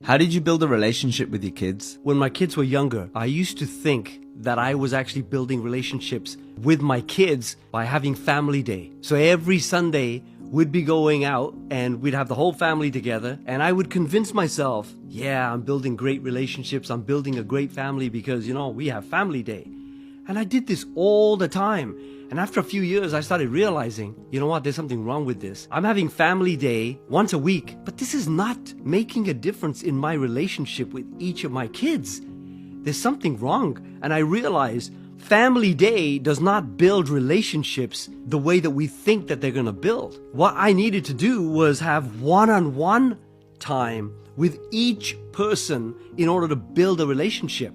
How did you build a relationship with your kids? When my kids were younger, I used to think that I was actually building relationships with my kids by having family day. So every Sunday, we'd be going out and we'd have the whole family together, and I would convince myself, yeah, I'm building great relationships, I'm building a great family because, we have family day. And I did this all the time. And after a few years, I started realizing, there's something wrong with this. I'm having family day once a week, but this is not making a difference in my relationship with each of my kids. There's something wrong. And I realized family day does not build relationships the way that we think that they're going to build. What I needed to do was have one-on-one time with each person in order to build a relationship.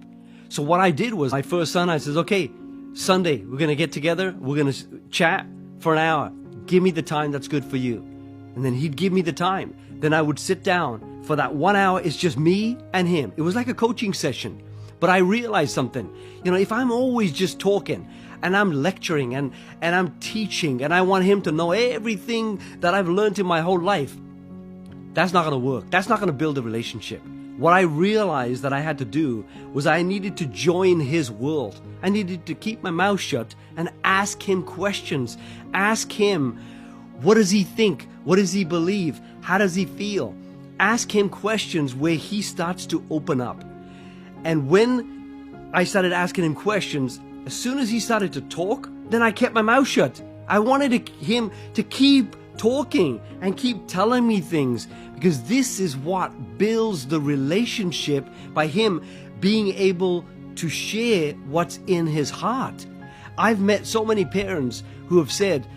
So what I did was, my first son, I says, okay, Sunday, we're going to get together, we're going to chat for an hour. Give me the time that's good for you. And then he'd give me the time. Then I would sit down. For that 1 hour, it's just me and him. It was like a coaching session. But I realized something. If I'm always just talking and I'm lecturing and I'm teaching and I want him to know everything that I've learned in my whole life, that's not going to work. That's not going to build a relationship. What I realized that I had to do was I needed to join his world. I needed to keep my mouth shut and ask him questions. Ask him, what does he think? What does he believe? How does he feel? Ask him questions where he starts to open up. And when I started asking him questions, as soon as he started to talk, then I kept my mouth shut. I wanted him to keep talking and keep telling me things, because this is what builds the relationship, by him being able to share what's in his heart. I've met so many parents who have said,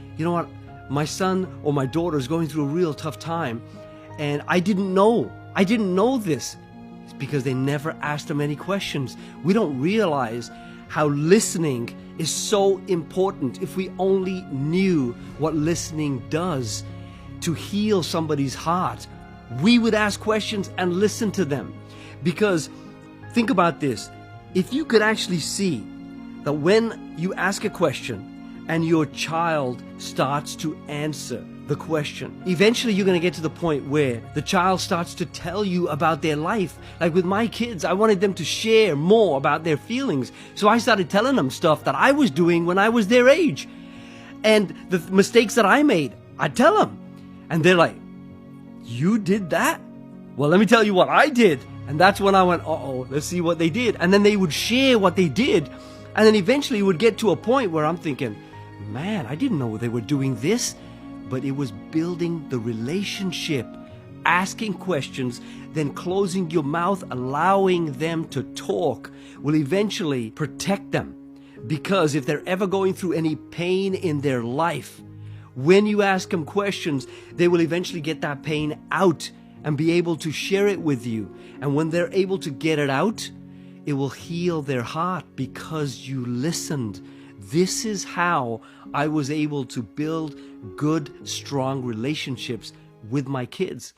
my son or my daughter is going through a real tough time, and I didn't know this. It's because they never asked them any questions. We don't realize how listening is so important. If we only knew what listening does to heal somebody's heart, we would ask questions and listen to them. Because think about this. If you could actually see that when you ask a question and your child starts to answer the question, eventually you're going to get to the point where the child starts to tell you about their life. Like with my kids, I wanted them to share more about their feelings. So I started telling them stuff that I was doing when I was their age. And the mistakes that I made, I'd tell them. And they're like, you did that? Well, let me tell you what I did. And that's when I went, uh-oh, let's see what they did. And then they would share what they did. And then eventually it would get to a point where I'm thinking, man, I didn't know they were doing this. But it was building the relationship, asking questions, then closing your mouth, allowing them to talk will eventually protect them. Because if they're ever going through any pain in their life, when you ask them questions, they will eventually get that pain out and be able to share it with you. And when they're able to get it out, it will heal their heart because you listened. This is how I was able to build good, strong relationships with my kids.